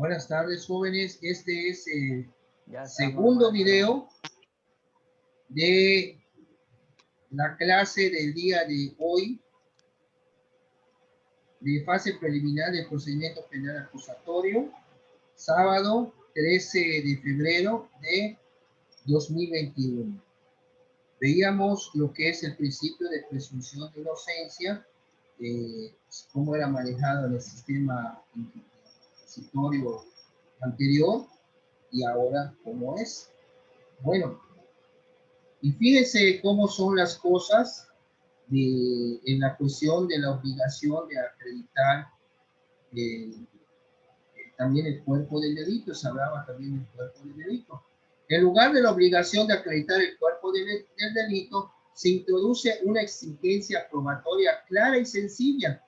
Buenas tardes, jóvenes. Este es el Ya estamos, segundo maestro. video de la clase del día de hoy de fase preliminar del procedimiento penal acusatorio, sábado 13 de febrero de 2021. Veíamos lo que es el principio de presunción de inocencia, cómo era manejado en el sistema inquisitorio anterior y ahora cómo es. Bueno, y fíjense cómo son las cosas en la cuestión de la obligación de acreditar eh, también el cuerpo del delito. Se hablaba también del cuerpo del delito. En lugar de la obligación de acreditar el cuerpo del delito, se introduce una exigencia probatoria clara y sencilla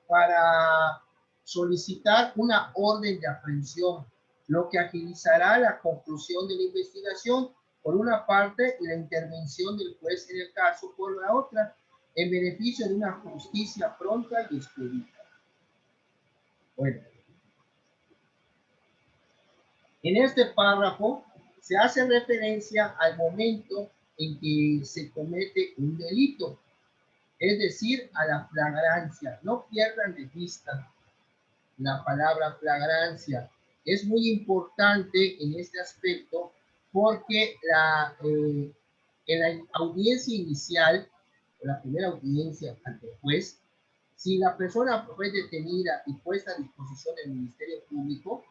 para solicitar una orden de aprehensión, lo que agilizará la conclusión de la investigación por una parte y la intervención del juez en el caso por la otra, en beneficio de una justicia pronta y expedita. Bueno, en este párrafo se hace referencia al momento en que se comete un delito, es decir, a la flagrancia. No pierdan de vista la palabra flagrancia. Es muy importante en este aspecto porque en la audiencia inicial, la primera audiencia ante el juez, si la persona fue detenida y puesta a disposición del Ministerio Público,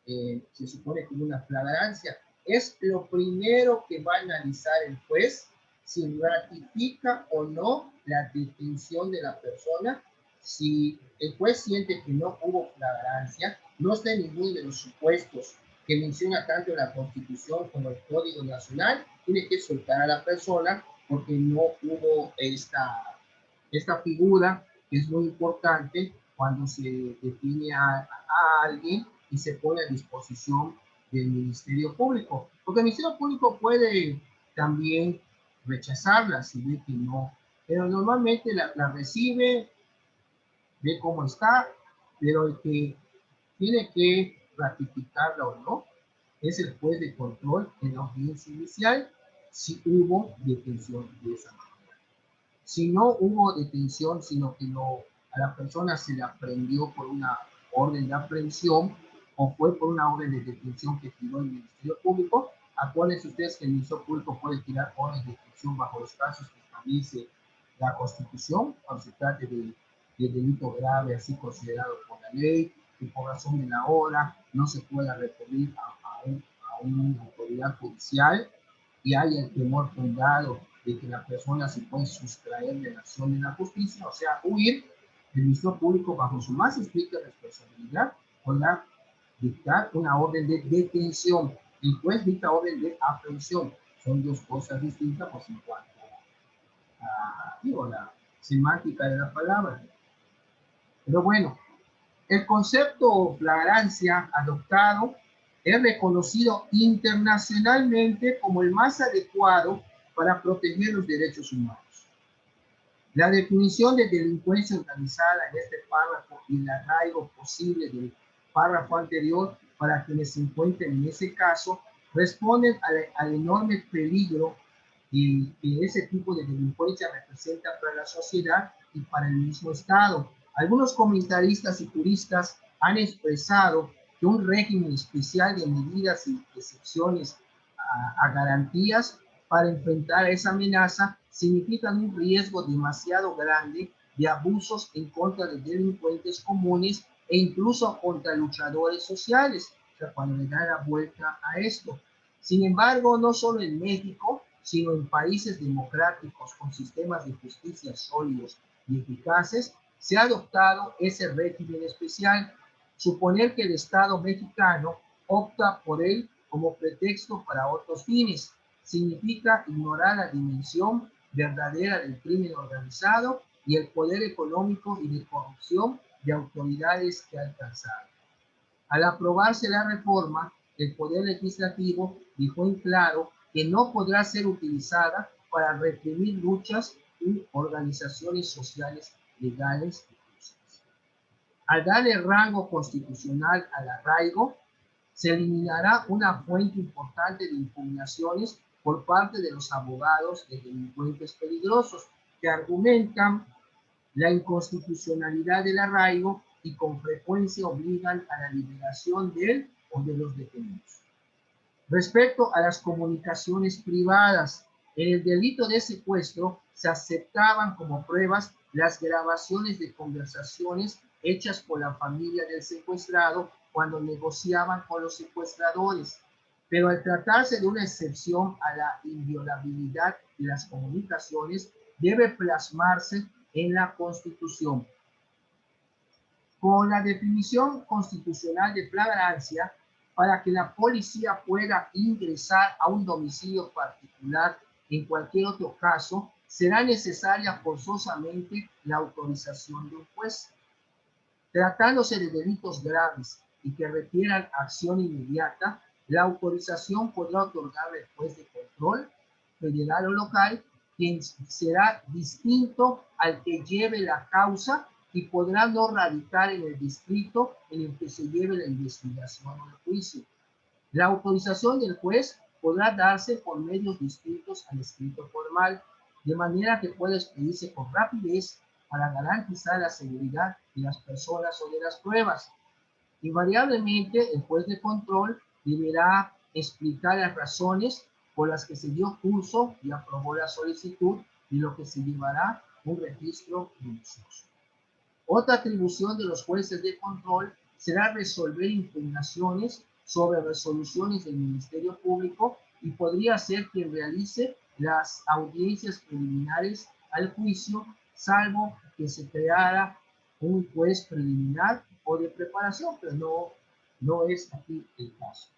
se supone que una flagrancia, es lo primero que va a analizar el juez, si ratifica o no la detención de la persona. Si el juez siente que no hubo flagrancia, no está en ninguno de los supuestos que menciona tanto la Constitución como el Código Nacional, tiene que soltar a la persona porque no hubo esta figura, que es muy importante cuando se define a alguien y se pone a disposición del Ministerio Público. Porque el Ministerio Público puede también rechazarla si ve que no, pero normalmente la recibe, ve cómo está, pero el que tiene que ratificarla o no es el juez de control en la audiencia inicial si hubo detención de esa manera. Si no hubo detención, sino que a la persona se le aprehendió por una orden de aprehensión o fue por una orden de detención que tiró el Ministerio Público, acuérdense ustedes que el Ministerio Público puede tirar órdenes de detención bajo los casos que establece la Constitución, cuando se trate de delito grave así considerado por la ley, que por razón de la hora no se pueda recurrir a una autoridad judicial y hay el temor fundado de que la persona se puede sustraer de la acción de la justicia, o sea, huir, el Ministerio Público bajo su más estricta responsabilidad podrá dictar una orden de detención. El juez dicta orden de aprehensión. Son dos cosas distintas por en cuanto a la semántica de la palabra. Pero bueno, el concepto flagrancia adoptado es reconocido internacionalmente como el más adecuado para proteger los derechos humanos. La definición de delincuencia organizada en este párrafo y el arraigo posible del párrafo anterior para quienes se encuentren en ese caso responden al enorme peligro que ese tipo de delincuencia representa para la sociedad y para el mismo Estado. Algunos comentaristas y juristas han expresado que un régimen especial de medidas y excepciones a garantías para enfrentar a esa amenaza significan un riesgo demasiado grande de abusos en contra de delincuentes comunes e incluso contra luchadores sociales, o sea, cuando le da la vuelta a esto. Sin embargo, no solo en México, sino en países democráticos con sistemas de justicia sólidos y eficaces, se ha adoptado ese régimen especial. Suponer que el Estado mexicano opta por él como pretexto para otros fines significa ignorar la dimensión verdadera del crimen organizado y el poder económico y de corrupción de autoridades que ha alcanzado. Al aprobarse la reforma, el Poder Legislativo dejó en claro que no podrá ser utilizada para reprimir luchas y organizaciones sociales legales y justas. Al darle rango constitucional al arraigo, se eliminará una fuente importante de impugnaciones por parte de los abogados de delincuentes peligrosos que argumentan la inconstitucionalidad del arraigo y con frecuencia obligan a la liberación de él o de los detenidos. Respecto a las comunicaciones privadas, en el delito de secuestro se aceptaban como pruebas las grabaciones de conversaciones hechas por la familia del secuestrado cuando negociaban con los secuestradores, pero al tratarse de una excepción a la inviolabilidad de las comunicaciones, debe plasmarse en la Constitución. Con la definición constitucional de flagrancia, para que la policía pueda ingresar a un domicilio particular en cualquier otro caso, será necesaria forzosamente la autorización de un juez. Tratándose de delitos graves y que requieran acción inmediata, la autorización podrá otorgarle el juez de control federal o local, quien será distinto al que lleve la causa y podrá no radicar en el distrito en el que se lleve la investigación o el juicio. La autorización del juez podrá darse por medios distintos al escrito formal, de manera que pueda expedirse con rapidez para garantizar la seguridad de las personas o de las pruebas. Invariablemente, el juez de control deberá explicar las razones por las que se dio curso y aprobó la solicitud, y lo que se llevará un registro minucioso. Otra atribución de los jueces de control será resolver impugnaciones sobre resoluciones del Ministerio Público y podría ser quien realice las audiencias preliminares al juicio, salvo que se creara un juez preliminar o de preparación, pero no es aquí el caso.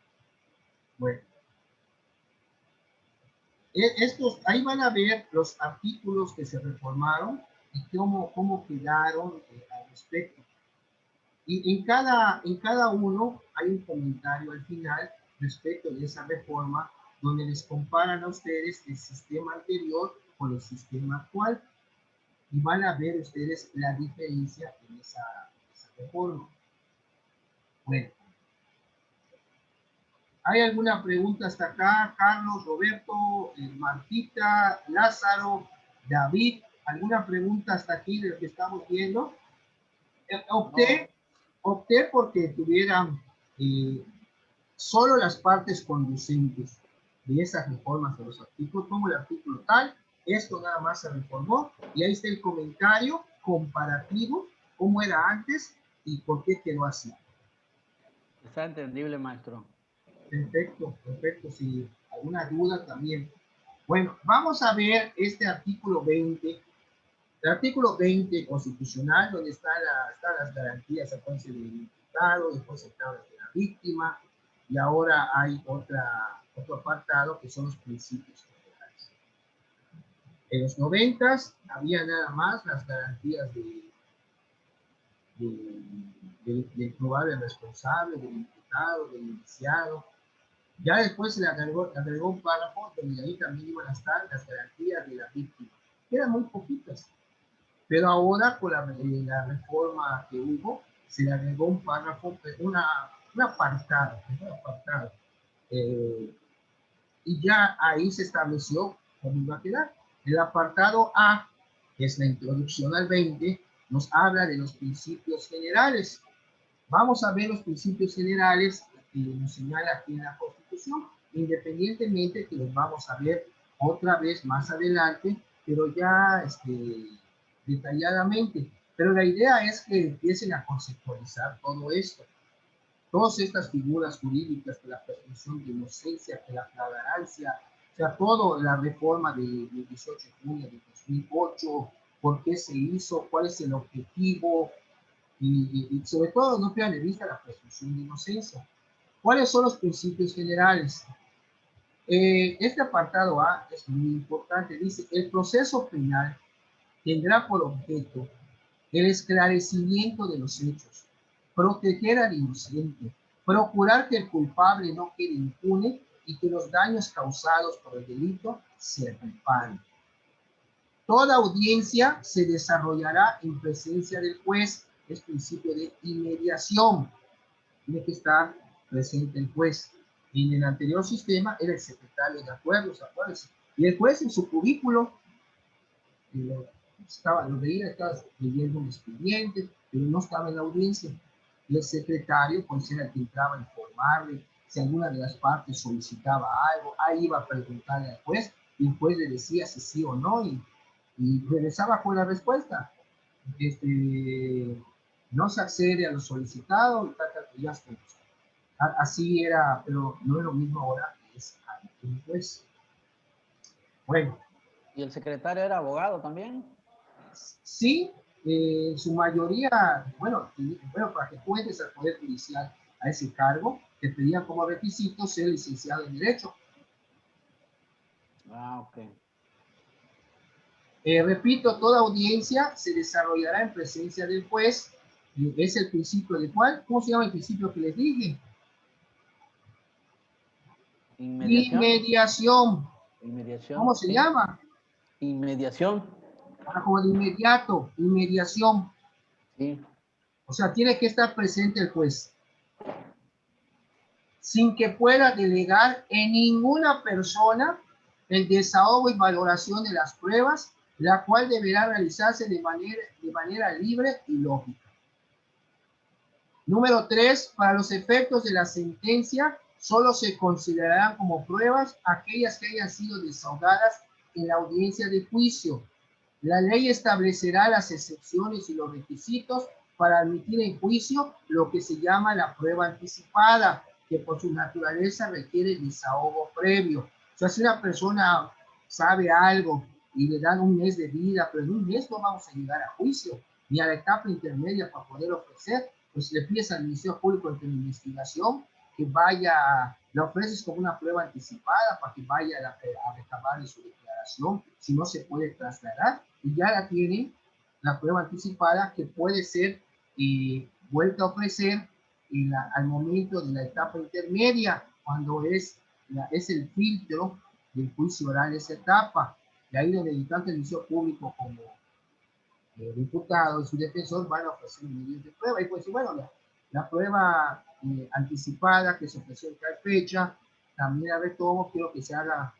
Bueno, ahí van a ver los artículos que se reformaron y cómo quedaron al respecto. Y en cada uno hay un comentario al final respecto de esa reforma, donde les comparan a ustedes el sistema anterior con el sistema actual. Y van a ver ustedes la diferencia en esa reforma. Bueno. ¿Hay alguna pregunta hasta acá? Carlos, Roberto, Martita, Lázaro, David, ¿alguna pregunta hasta aquí de lo que estamos viendo? Opté porque tuvieran solo las partes conducentes de esas reformas de los artículos, como el artículo tal, esto nada más se reformó, y ahí está el comentario comparativo, cómo era antes y por qué quedó así. Está entendible, maestro. Perfecto, perfecto. Si alguna duda también. Bueno, vamos a ver este artículo 20. El artículo 20 constitucional, donde están las garantías a consecuencia del imputado, después están las de la víctima, y ahora hay otro apartado que son los principios generales. En los 90 había nada más las garantías del probable responsable, del imputado, del indiciado. Ya después se le agregó un párrafo donde ahí también iban a estar las garantías de la víctima, que eran muy poquitas. Pero ahora, con la reforma que hubo, se le agregó un párrafo, un apartado. Y ya ahí se estableció cómo iba a quedar. El apartado A, que es la introducción al 20, nos habla de los principios generales. Vamos a ver los principios generales que nos señala aquí en la Constitución, independientemente que los vamos a ver otra vez más adelante, pero ya detalladamente. Pero la idea es que empiecen a conceptualizar todo esto. Todas estas figuras jurídicas, que la presunción de inocencia, que la flagrancia, o sea, toda la reforma del 18 de junio de 2008, por qué se hizo, cuál es el objetivo, y sobre todo no pierdan de vista la presunción de inocencia. ¿Cuáles son los principios generales? Este apartado A es muy importante. Dice, el proceso penal tendrá por objeto el esclarecimiento de los hechos, proteger al inocente, procurar que el culpable no quede impune y que los daños causados por el delito se reparen. Toda audiencia se desarrollará en presencia del juez es principio de inmediación. Tiene que estar presente el juez. En el anterior sistema era el secretario de acuerdos, acuérdense. Y el juez en su cubículo lo veía, estaba leyendo un expediente, pero no estaba en la audiencia. Y el secretario, pues, era el que entraba a informarle si alguna de las partes solicitaba algo, ahí iba a preguntarle al juez, y el juez le decía si sí o no, y regresaba con la respuesta. No se accede a lo solicitado, y ya está. Así era, pero no es lo mismo ahora que es un juez. Bueno. ¿Y el secretario era abogado también? Sí, su mayoría, bueno, para que tú entres al Poder Judicial a ese cargo, te pedían como requisito ser licenciado en Derecho. Ah, ok. Repito, toda audiencia se desarrollará en presencia del juez. Es el principio de ¿cuál? ¿Cómo se llama el principio que les dije? ¿Inmediación? Inmediación. Inmediación, ¿Cómo se sí. llama? Inmediación. Como de inmediato, inmediación. Sí. O sea, tiene que estar presente el juez, sin que pueda delegar en ninguna persona el desahogo y valoración de las pruebas, la cual deberá realizarse de manera libre y lógica. Número 3. Para los efectos de la sentencia, solo se considerarán como pruebas aquellas que hayan sido desahogadas en la audiencia de juicio. La ley establecerá las excepciones y los requisitos para admitir en juicio lo que se llama la prueba anticipada, que por su naturaleza requiere desahogo previo. O sea, si una persona sabe algo y le dan un mes de vida, pero en un mes no vamos a llegar a juicio, ni a la etapa intermedia para poder ofrecer, pues le pides al Ministerio Público de Investigación que vaya, la ofreces como una prueba anticipada para que vaya a recabar su declaración, si no se puede trasladar, y ya la tiene la prueba anticipada que puede ser vuelta a ofrecer al momento de la etapa intermedia, cuando es el filtro del juicio oral esa etapa, y ahí donde tanto el Ministerio Público como diputado y su defensor van a ofrecer medios de prueba, y pues bueno, la prueba anticipada que se ofreció en tal fecha, también a ver todo, quiero que se haga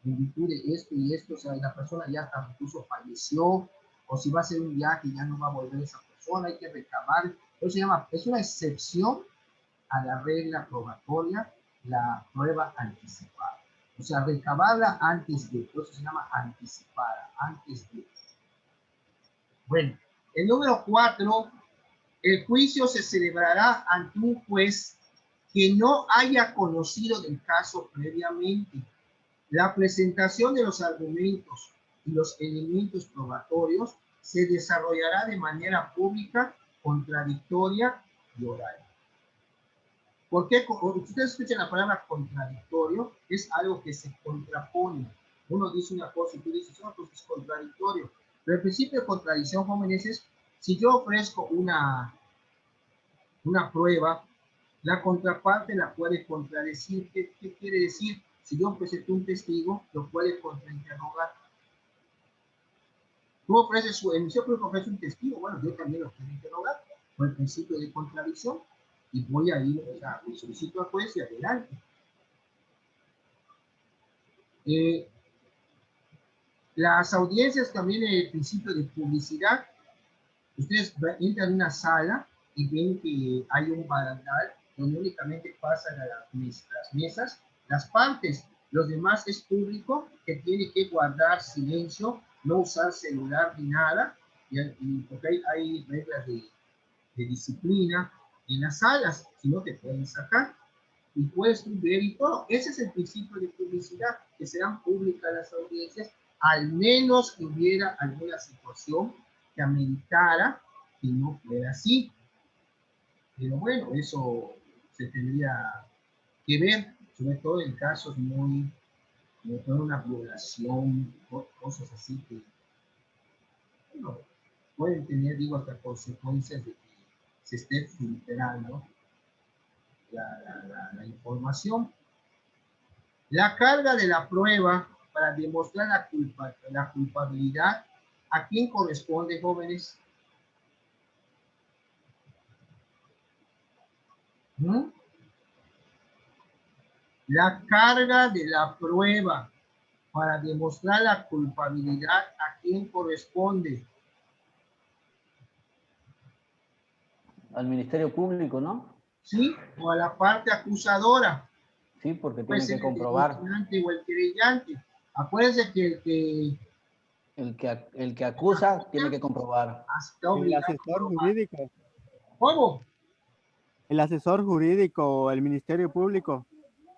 en virtud de esto y esto, o sea, la persona ya hasta incluso falleció, o si va a ser un viaje ya no va a volver esa persona, hay que recabar. Eso se llama, es una excepción a la regla probatoria, la prueba anticipada. O sea, recabarla antes de, eso se llama anticipada, antes de. Bueno, el número 4, el juicio se celebrará ante un juez que no haya conocido del caso previamente. La presentación de los argumentos y los elementos probatorios se desarrollará de manera pública, contradictoria y oral. ¿Por qué? Ustedes escuchan la palabra contradictorio, es algo que se contrapone. Uno dice una cosa y tú dices otra, pues es contradictorio. Pero el principio de contradicción, jóvenes, es si yo ofrezco una prueba, la contraparte la puede contradecir. ¿Qué quiere decir? Si yo presenté un testigo, lo puede contrainterrogar. Tú ofreces el Ministerio Público ofrece un testigo, bueno, yo también lo puedo interrogar por el principio de contradicción y voy a ir, o sea, solicito al juez y adelante. Las audiencias también en el principio de publicidad. Ustedes entran en una sala y ven que hay un barandal donde únicamente pasan a las mesas, las partes. Los demás es público que tiene que guardar silencio, no usar celular ni nada, y porque hay reglas de disciplina en las salas, si no te pueden sacar y puedes ver y todo. Ese es el principio de publicidad, que sean públicas las audiencias, al menos que hubiera alguna situación que ameritara que no fuera así. Pero bueno, eso se tendría que ver, sobre todo en casos muy, de una violación, cosas así que, bueno, pueden tener, digo, hasta consecuencias de que se esté filtrando la información. La carga de la prueba para demostrar la culpabilidad, ¿a quién corresponde, jóvenes? ¿Mm? La carga de la prueba para demostrar la culpabilidad a quien corresponde. Al Ministerio Público, ¿no? ¿Sí? O a la parte acusadora. Sí, porque Puede tiene ser que el comprobar. denunciante o el querellante. Acuérdense que El que acusa tiene que comprobar. está El obligado a asesor probar. jurídico. ¿Cómo? El asesor jurídico o el Ministerio Público.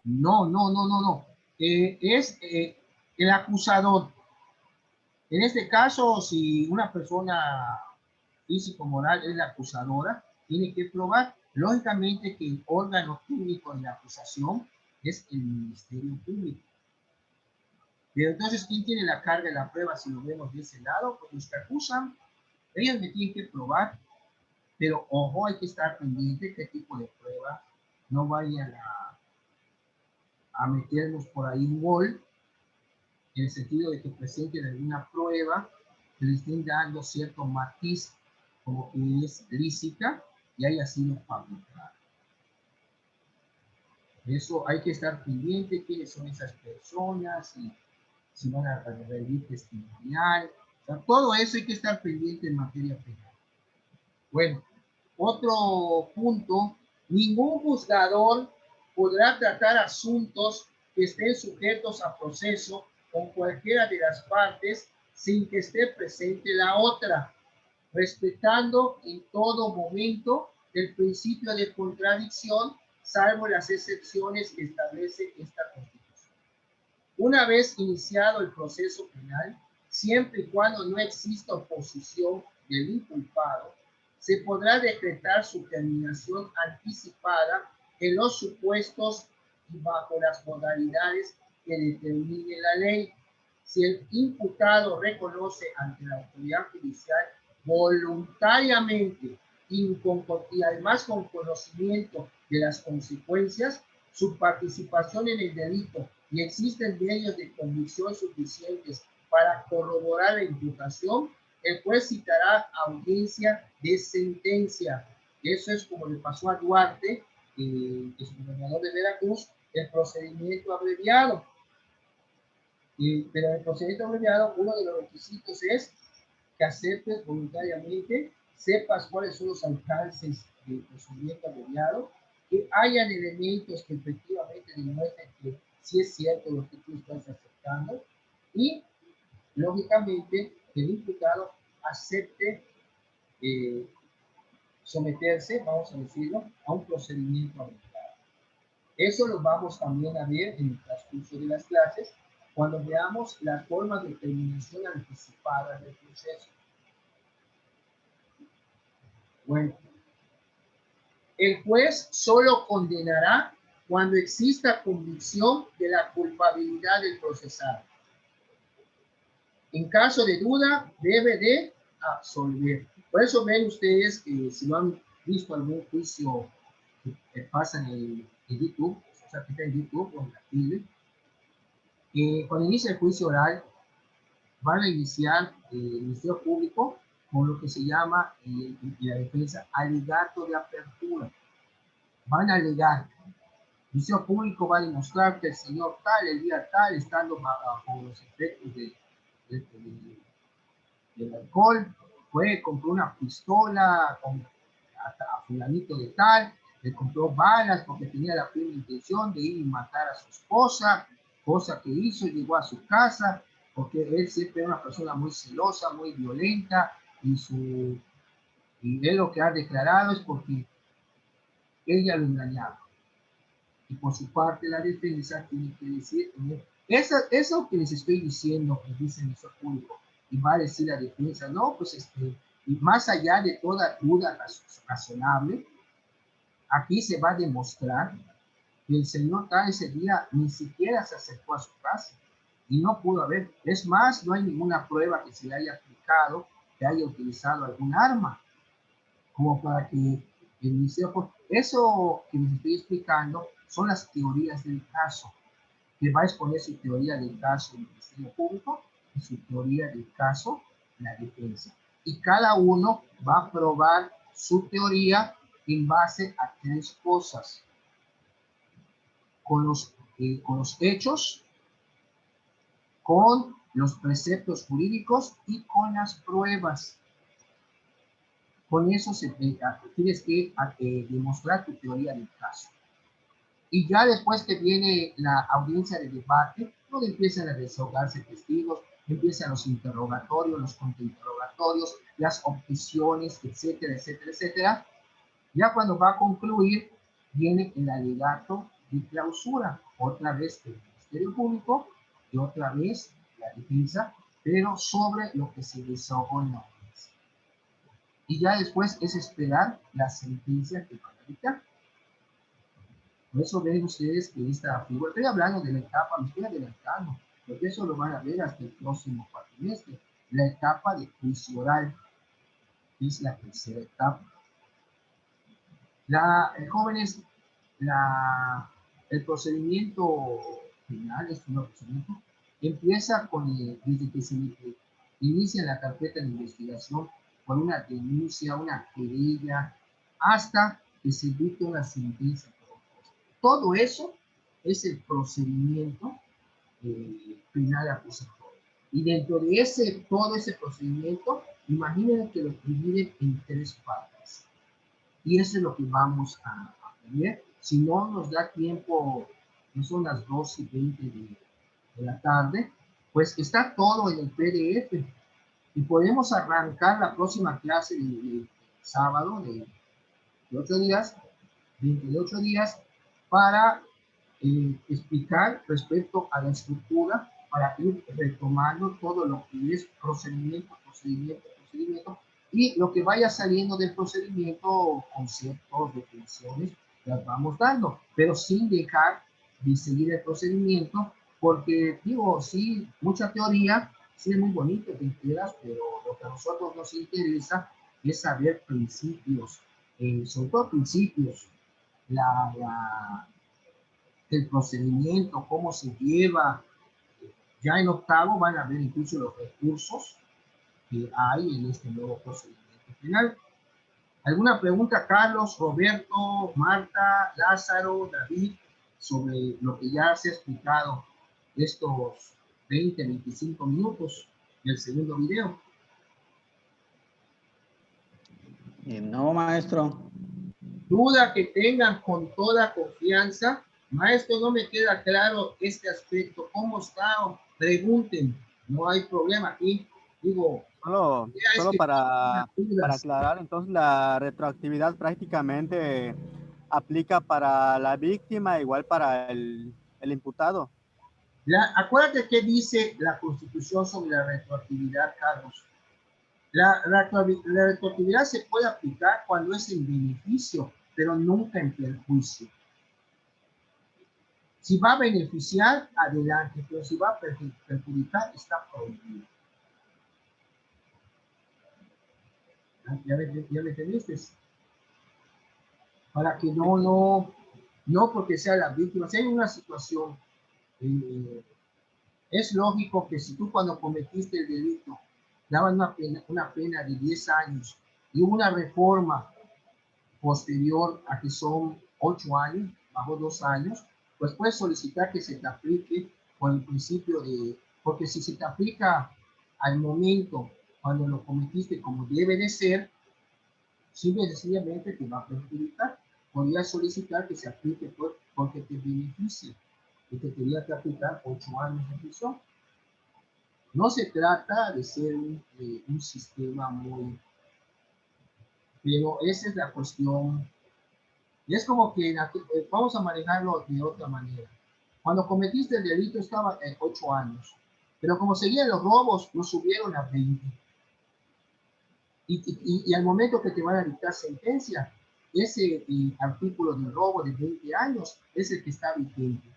No. Es el acusador. En este caso, si una persona físico-moral es la acusadora, tiene que probar, lógicamente, que el órgano público de la acusación es el Ministerio Público. Pero entonces, ¿quién tiene la carga de la prueba si lo vemos de ese lado? Pues los que acusan, ellos me tienen que probar, pero ojo, hay que estar pendiente qué tipo de prueba, no vayan a meternos por ahí un gol, en el sentido de que presenten alguna prueba que les estén dando cierto matiz como que es lícita y haya sido fabricada. Eso hay que estar pendiente, quiénes son esas personas, y si van a rendir testimonial. O sea, todo eso hay que estar pendiente en materia penal. Bueno, otro punto, ningún juzgador podrá tratar asuntos que estén sujetos a proceso con cualquiera de las partes sin que esté presente la otra, respetando en todo momento el principio de contradicción, salvo las excepciones que establece esta Constitución. Una vez iniciado el proceso penal, siempre y cuando no exista oposición del inculpado, se podrá decretar su terminación anticipada en los supuestos y bajo las modalidades que determine la ley. Si el imputado reconoce ante la autoridad judicial voluntariamente y además con conocimiento de las consecuencias, su participación en el delito y existen medios de convicción suficientes para corroborar la imputación, el juez citará audiencia de sentencia. Eso es como le pasó a Duarte, que es el gobernador de Veracruz, el procedimiento abreviado. Pero en el procedimiento abreviado, uno de los requisitos es que aceptes voluntariamente, sepas cuáles son los alcances del procedimiento abreviado, que hayan elementos que efectivamente demuestren que sí es cierto lo que tú estás aceptando y, lógicamente, que el imputado acepte someterse, vamos a decirlo, a un procedimiento abreviado. Eso lo vamos también a ver en el transcurso de las clases cuando veamos las formas de terminación anticipada del proceso. Bueno, el juez solo condenará cuando exista convicción de la culpabilidad del procesado. En caso de duda, debe de absolver. Por eso ven ustedes que si no han visto algún juicio que pasa en YouTube, o sea, que está en YouTube o en la tele, cuando inicia el juicio oral, van a iniciar el Ministerio Público con lo que se llama la defensa alegato de apertura. Van a alegar, el Ministerio Público va a demostrar que el señor tal, el día tal, estando bajo los efectos del alcohol, compró una pistola a fulanito de tal, le compró balas porque tenía la firme intención de ir y matar a su esposa, cosa que hizo, llegó a su casa, porque él siempre era una persona muy celosa, muy violenta, y él lo que ha declarado es porque ella lo engañaba. Y por su parte la defensa tiene que decir, eso que les estoy diciendo, que dice el Ministerio Público, y va a decir la defensa, no, pues y más allá de toda duda razonable, aquí se va a demostrar que el señor tal ese día ni siquiera se acercó a su casa y no pudo haber. Es más, no hay ninguna prueba que se le haya aplicado, que haya utilizado algún arma, como para que el Ministerio, eso que les estoy explicando son las teorías del caso, que va a exponer su teoría del caso el Ministerio Público y su teoría del caso la defensa. Y cada uno va a probar su teoría en base a tres cosas: con los hechos, con los preceptos jurídicos y con las pruebas. Con eso tienes que demostrar tu teoría del caso. Y ya después que viene la audiencia de debate, donde empiezan a desahogarse testigos, empiezan los interrogatorios, los contrainterrogatorios, las objeciones, etcétera, etcétera, etcétera. Ya cuando va a concluir, viene el alegato de clausura, otra vez el Ministerio Público y otra vez la defensa, pero sobre lo que se desahogó en la audiencia. Y ya después es esperar la sentencia que van a dictar. Por eso ven ustedes que esta figura, estoy hablando de la etapa, me estoy adelantando, porque eso lo van a ver hasta el próximo cuatrimestre, la etapa de juicio oral, que es la tercera etapa. Jóvenes, el procedimiento penal, este nuevo procedimiento, empieza desde que se inicia la carpeta de investigación, con una denuncia, una querella, hasta que se dicta una sentencia. Todo eso es el procedimiento penal acusatorio. Y dentro de todo ese procedimiento, imaginen que lo dividen en tres partes. Y eso es lo que vamos a ver. Si no nos da tiempo, no son las 12:20 de la tarde, pues está todo en el PDF. Y podemos arrancar la próxima clase de sábado de 8 días, 28 días, para explicar respecto a la estructura, para ir retomando todo lo que es procedimiento, y lo que vaya saliendo del procedimiento, conceptos, definiciones, las vamos dando, pero sin dejar de seguir el procedimiento, porque digo, sí, mucha teoría, sí es muy bonito, te enteras, pero lo que a nosotros nos interesa es saber principios, sobre todo principios, el procedimiento, cómo se lleva. Ya en octavo van a ver incluso los recursos que hay en este nuevo procedimiento penal. ¿Alguna pregunta, Carlos, Roberto, Marta, Lázaro, David, sobre lo que ya se ha explicado estos 20-25 minutos del segundo video? No, maestro. Duda que tengan, con toda confianza. Maestro, no me queda claro este aspecto. ¿Cómo está? Pregunten. No hay problema aquí. Digo, Solo para aclarar, entonces la retroactividad prácticamente aplica para la víctima, igual para el imputado. Acuérdate qué dice la Constitución sobre la retroactividad, Carlos. La retroactividad se puede aplicar cuando es en beneficio, pero nunca en perjuicio. Si va a beneficiar, adelante, pero si va a perjudicar, está prohibido. ¿Ya me entendiste? Para que no porque sea la víctima. Si hay una situación, es lógico que si tú cuando cometiste el delito daban una pena de 10 años y hubo una reforma posterior a que son 8 años, bajo 2 años, pues puedes solicitar que se te aplique con el principio porque si se te aplica al momento cuando lo cometiste como debe de ser, simple y sencillamente te va a perjudicar. Podrías solicitar que se aplique porque te beneficie y te tendría que aplicar 8 años de prisión. No se trata de ser un sistema muy... Pero esa es la cuestión. Y es como que vamos a manejarlo de otra manera. Cuando cometiste el delito estaba en 8 años, pero como seguían los robos, lo subieron a 20. Y al momento que te van a dictar sentencia, ese artículo de robo de 20 años es el que está vigente.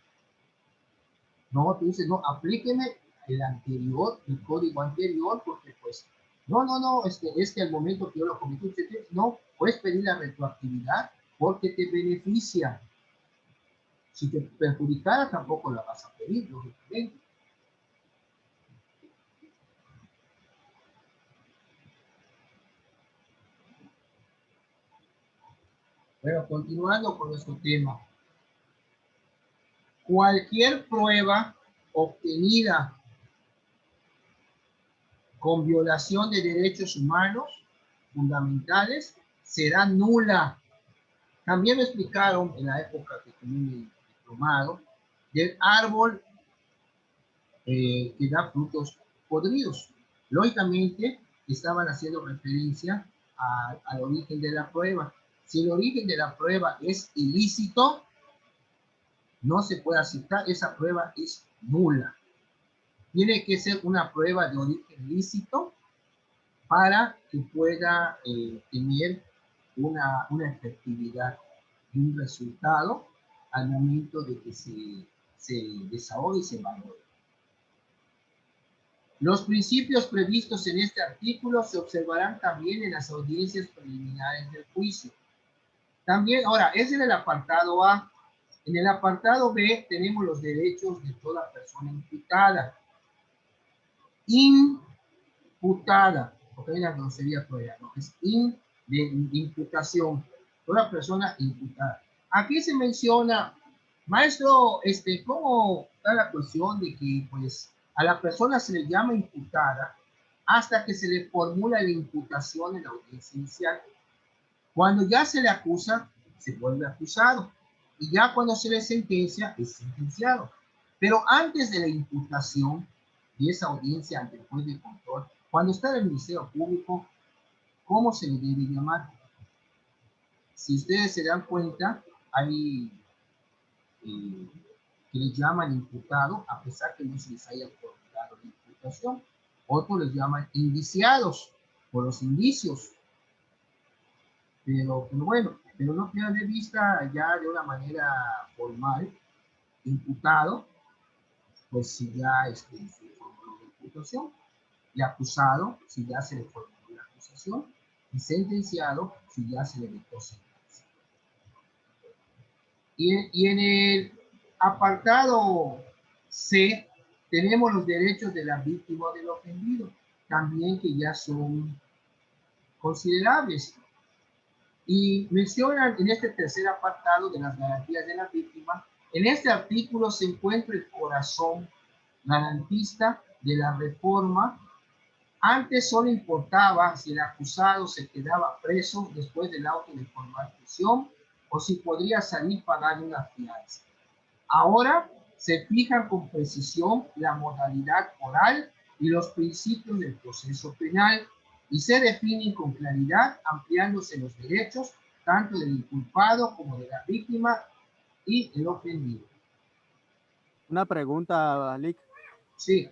No, tú dices, no, aplíqueme el anterior, el código anterior, porque pues, no, es que al momento que yo lo cometí, no, puedes pedir la retroactividad porque te beneficia. Si te perjudicara, tampoco la vas a pedir, lógicamente. Bueno, continuando con nuestro tema. Cualquier prueba obtenida con violación de derechos humanos fundamentales será nula. También me explicaron en la época que tomé mi diplomado del árbol que da frutos podridos. Lógicamente, estaban haciendo referencia al origen de la prueba. Si el origen de la prueba es ilícito, no se puede aceptar, esa prueba es nula. Tiene que ser una prueba de origen lícito para que pueda tener una efectividad y un resultado al momento de que se desahogue y se valore. Los principios previstos en este artículo se observarán también en las audiencias preliminares del juicio. También, ahora, es en el apartado A. En el apartado B tenemos los derechos de toda persona imputada. Imputada, porque hay una grosería todavía, ¿no? Es de imputación, toda persona imputada. Aquí se menciona, maestro, ¿cómo está la cuestión de que, pues, a la persona se le llama imputada hasta que se le formula la imputación en la audiencia inicial? Cuando ya se le acusa, se vuelve acusado. Y ya cuando se le sentencia, es sentenciado. Pero antes de la imputación y esa audiencia ante el juez de control, cuando está en el Ministerio Público, ¿cómo se le debe llamar? Si ustedes se dan cuenta, hay que les llaman imputado, a pesar que no se les haya formulado la imputación. Otros les llaman indiciados, por los indicios. Pero bueno, pero no pierdan de vista ya de una manera formal, imputado, pues si ya se formuló la imputación, y acusado, si ya se le formuló la acusación, y sentenciado, si ya se le dictó sentencia. Y en el apartado C, tenemos los derechos de la víctima o del ofendido, también que ya son considerables. Y mencionan en este tercer apartado de las garantías de la víctima, en este artículo se encuentra el corazón garantista de la reforma. Antes solo importaba si el acusado se quedaba preso después del auto de formal prisión o si podría salir pagando una fianza. Ahora se fijan con precisión la modalidad oral y los principios del proceso penal y se definen con claridad, ampliándose los derechos tanto del inculpado como de la víctima y el ofendido. Una pregunta, Lick. Sí.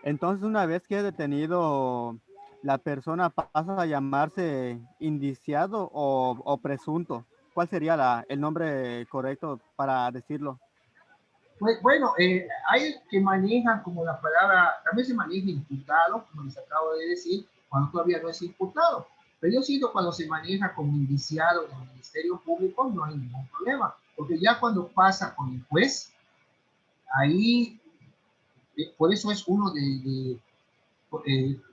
Entonces, una vez que es detenido, la persona pasa a llamarse indiciado o presunto. ¿Cuál sería el nombre correcto para decirlo? Pues, bueno, hay que manejan como la palabra, también se maneja imputado, como les acabo de decir, cuando todavía no es imputado. Pero yo siento cuando se maneja como indiciado en el Ministerio Público no hay ningún problema, porque ya cuando pasa con el juez, ahí, por eso es uno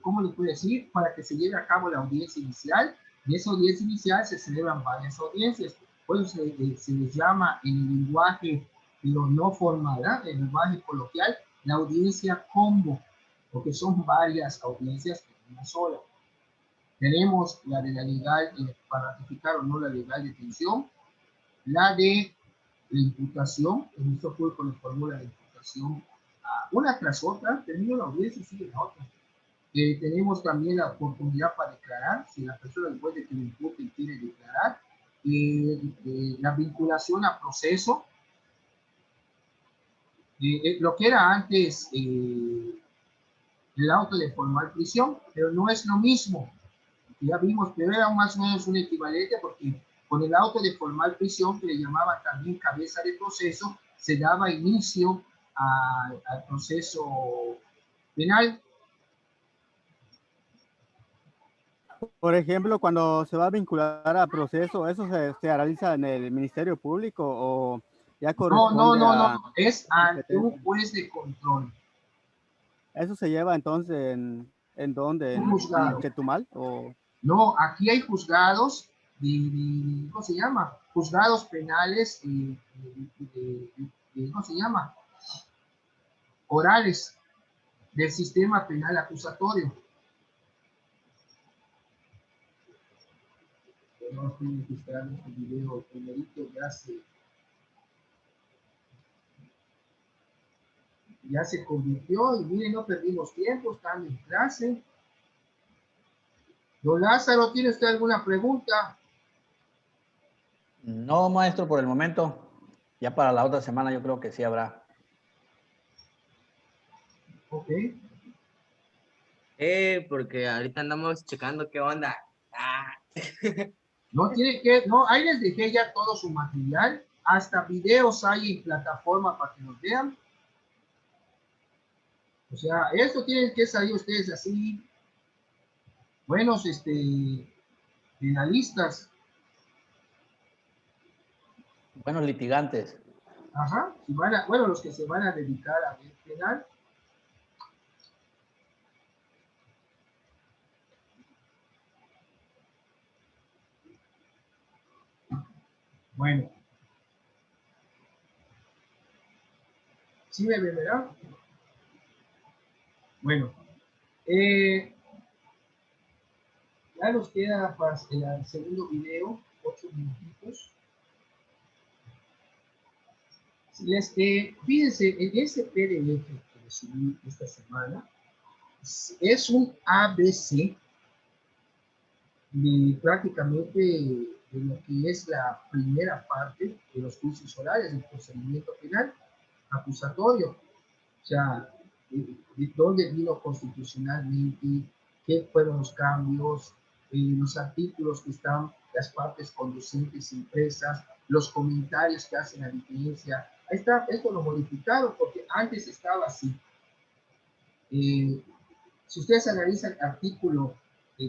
¿cómo le puedo decir? Para que se lleve a cabo la audiencia inicial, y esa audiencia inicial se celebran varias audiencias, por eso se les llama en el lenguaje pero no formal, en el lenguaje coloquial, la audiencia combo, porque son varias audiencias en una sola. Tenemos la de la legal, para ratificar o no la legal detención, la de la imputación, el Ministerio Público le formula la imputación una tras otra, termina la audiencia y sigue la otra. Tenemos también la oportunidad para declarar, si la persona después de que le impute y quiere declarar, la vinculación a proceso, lo que era antes el auto de formal prisión, pero no es lo mismo. Ya vimos, pero era más o menos un equivalente porque con el auto de formal prisión, que le llamaban también cabeza de proceso, se daba inicio al proceso penal. Por ejemplo, cuando se va a vincular a proceso, ¿eso se realiza en el Ministerio Público o ya corresponde no, es ante un juez de control. ¿Eso se lleva entonces en dónde? ¿En juzgado. Chetumal? ¿O? No, aquí hay juzgados ¿cómo se llama? Juzgados penales, ¿cómo se llama? Orales del sistema penal acusatorio. Vamos a registrar este video primerito, ya se convirtió y miren, no perdimos tiempo, están en clase. Don Lázaro, ¿tiene usted alguna pregunta? No, maestro, por el momento. Ya para la otra semana yo creo que sí habrá. Ok. Porque ahorita andamos checando qué onda. Ah. No tiene que, no, ahí les dejé ya todo su material, hasta videos hay en plataforma para que nos vean. O sea, esto tienen que salir ustedes así, buenos, penalistas. Buenos litigantes. Ajá, si van a, bueno, los que se van a dedicar a ver penal. Bueno. ¿Sí me ven, verdad? Bueno. Ya nos queda para el segundo video, 8 minutitos. Fíjense, en ese PDF que les subí esta semana, es un ABC de prácticamente de lo que es la primera parte de los juicios orales del procedimiento penal acusatorio. O sea, de dónde vino constitucionalmente, qué fueron los cambios, los artículos que están, las partes conducentes impresas, los comentarios que hacen la diferencia. Ahí está, esto lo modificaron porque antes estaba así. Si ustedes analizan el artículo,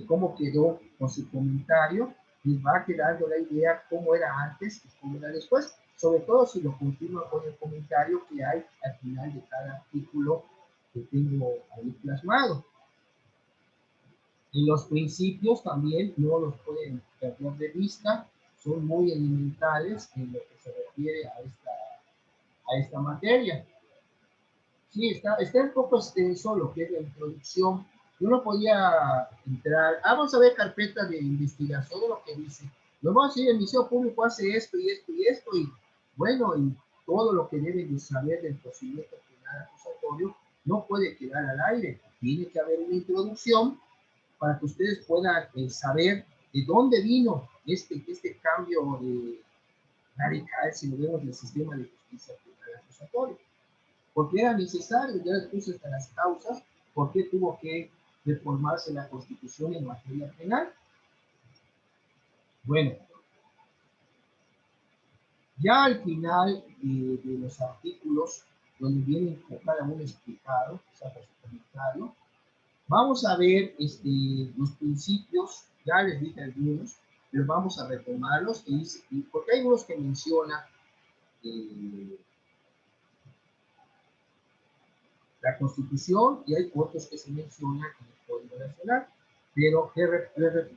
cómo quedó con su comentario, les va quedando la idea cómo era antes y cómo era después, sobre todo si lo continúa con el comentario que hay al final de cada artículo que tengo ahí plasmado. Y los principios también no los pueden perder de vista, son muy elementales en lo que se refiere a esta materia. Sí, está un poco extenso lo que es la introducción. Yo no podía entrar. Vamos a ver carpetas de investigación de lo que dice. Nos vamos a decir, el Ministerio Público hace esto y esto y esto, y bueno, y todo lo que deben de saber del procedimiento penal acusatorio no puede quedar al aire. Tiene que haber una introducción para que ustedes puedan saber de dónde vino este cambio radical, si lo vemos, del sistema de justicia penal acusatorio. Porque era necesario, ya les puse hasta las causas, por qué tuvo que reformarse la Constitución en materia penal. Bueno, ya al final de los artículos, donde viene cada uno explicado, saca su comentario, vamos a ver los principios, ya les dije algunos, pero vamos a retomarlos, porque hay unos que mencionan la Constitución y hay otros que se mencionan en el Código Nacional. Pero,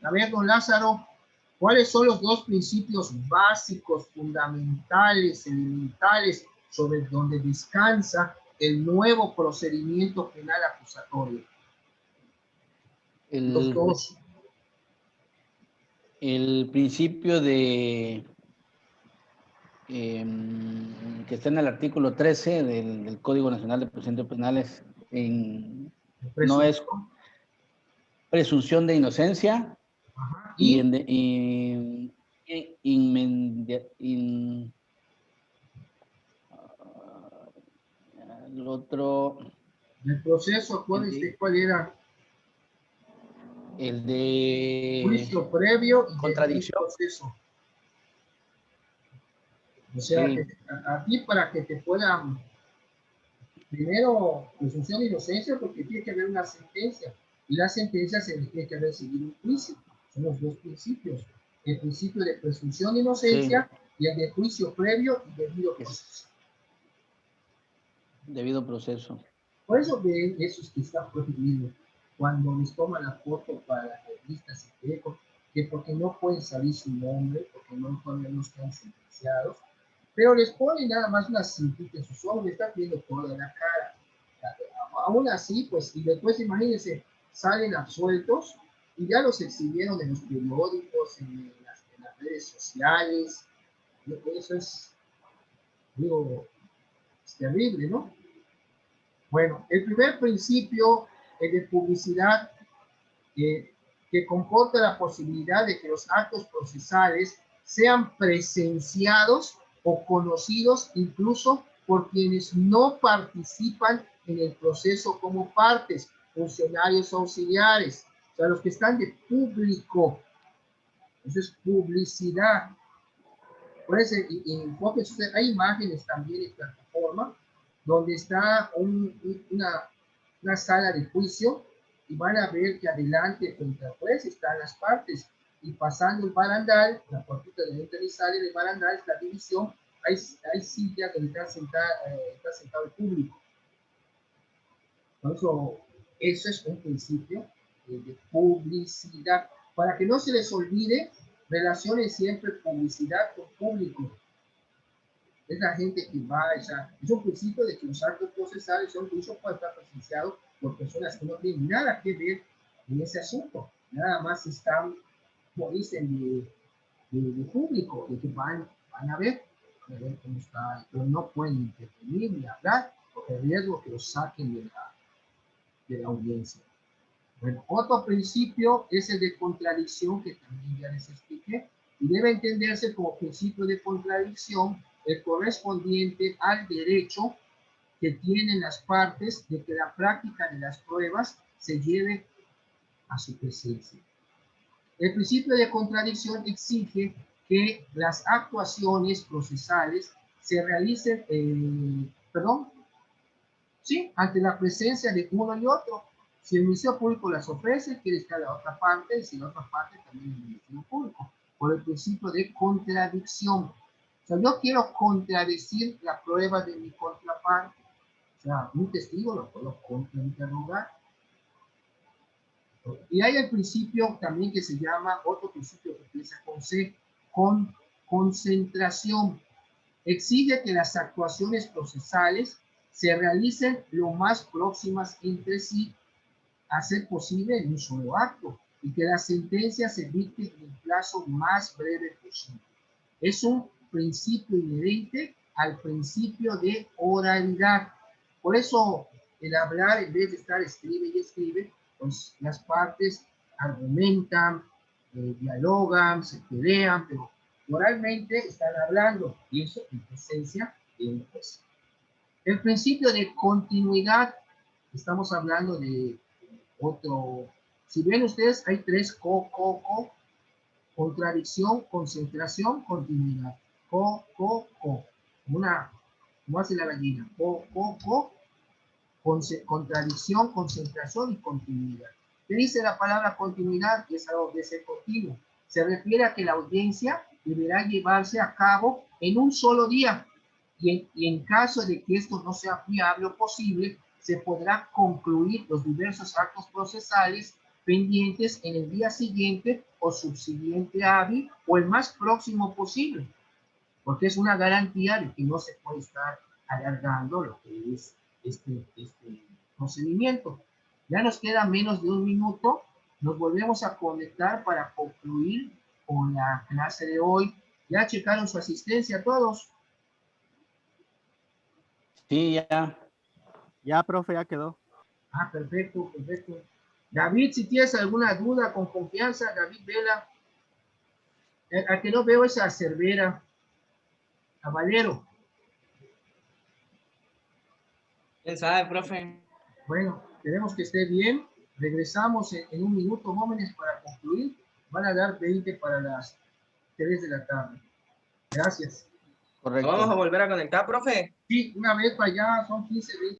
a ver, don Lázaro, ¿cuáles son los dos principios básicos, fundamentales, elementales, sobre donde descansa el nuevo procedimiento penal acusatorio? Los dos. El principio de que está en el artículo 13 del Código Nacional de Procedimientos Penales no es presunción de inocencia. Ajá, y el otro. El proceso, ¿cuál era? El de juicio previo y contradicción. proceso. O sea, sí. A ti para que te puedan, primero, presunción de inocencia, porque tiene que haber una sentencia, y la sentencia se tiene que haber seguido un juicio. Son los dos principios. El principio de presunción de inocencia, sí, y el de juicio previo y debido proceso. Debido proceso. Por eso ven esos que están prohibidos. Cuando les toman la foto para las revistas y que porque no pueden salir su nombre, porque todavía no están sentenciados, pero les ponen nada más una cintita en sus ojos, le están viendo toda la cara. Aún así, pues, y después imagínense, salen absueltos y ya los exhibieron en los periódicos, en las redes sociales. Eso es, digo, es terrible, ¿no? Bueno, el primer principio de publicidad que comporta la posibilidad de que los actos procesales sean presenciados o conocidos incluso por quienes no participan en el proceso como partes, funcionarios auxiliares, o sea, los que están de público. Eso es publicidad. Por eso, hay imágenes también en plataforma donde está una sala de juicio y van a ver que adelante frente al juez están las partes y pasando el barandal, la puertita de entra y sale del barandal, la división, hay sillas donde está sentado el público. Entonces, eso es un principio de publicidad. Para que no se les olvide, relacionen siempre publicidad con público. Es la gente que va, es un principio de que los actos procesales son incluso pueden estar presenciados por personas que no tienen nada que ver en ese asunto. Nada más están, como dicen, de público, de que van a ver cómo está, pero no pueden intervenir ni hablar, porque el riesgo que los saquen de la audiencia. Bueno, otro principio es el de contradicción, que también ya les expliqué, y debe entenderse como principio de contradicción el correspondiente al derecho que tienen las partes de que la práctica de las pruebas se lleve a su presencia. El principio de contradicción exige que las actuaciones procesales se realicen, ante la presencia de uno y otro. Si el Ministerio Público las ofrece, quiere estar la otra parte, y si la otra parte también el Ministerio Público, por el principio de contradicción. O sea, yo quiero contradecir la prueba de mi contraparte. O sea, un testigo lo puedo contrainterrogar. Y hay el principio también que se llama, otro principio que empieza con C, con concentración. Exige que las actuaciones procesales se realicen lo más próximas entre sí, a ser posible en un solo acto, y que la sentencia se dicte en el plazo más breve posible. Es un principio inherente al principio de oralidad. Por eso, el hablar, en vez de estar escribe y escribe, pues las partes argumentan, dialogan, se pelean, pero oralmente están hablando, y eso en presencia de un juez. El principio de continuidad, estamos hablando de otro. Si ven ustedes, hay tres contradicción, concentración, continuidad. Como hace la gallina. Contradicción, concentración y continuidad. ¿Qué dice la palabra continuidad? Es algo de ser continuo. Se refiere a que la audiencia deberá llevarse a cabo en un solo día y en caso de que esto no sea viable o posible, se podrá concluir los diversos actos procesales pendientes en el día siguiente o subsiguiente hábil o el más próximo posible, porque es una garantía de que no se puede estar alargando lo que es este procedimiento. Ya nos queda menos de un minuto, nos volvemos a conectar para concluir con la clase de hoy. ¿Ya checaron su asistencia todos? Sí, ya. Ya, profe, ya quedó. Ah, perfecto, perfecto. David, si tienes alguna duda, con confianza, David Vela. A que no veo esa Cervera. Caballero. ¿Quién sabe, profe? Bueno, queremos que esté bien. Regresamos en un minuto, jóvenes, para concluir. Van a dar 20 para las 3 de la tarde. Gracias. Correcto. ¿Vamos a volver a conectar, profe? Sí, una vez para allá son 15, 20.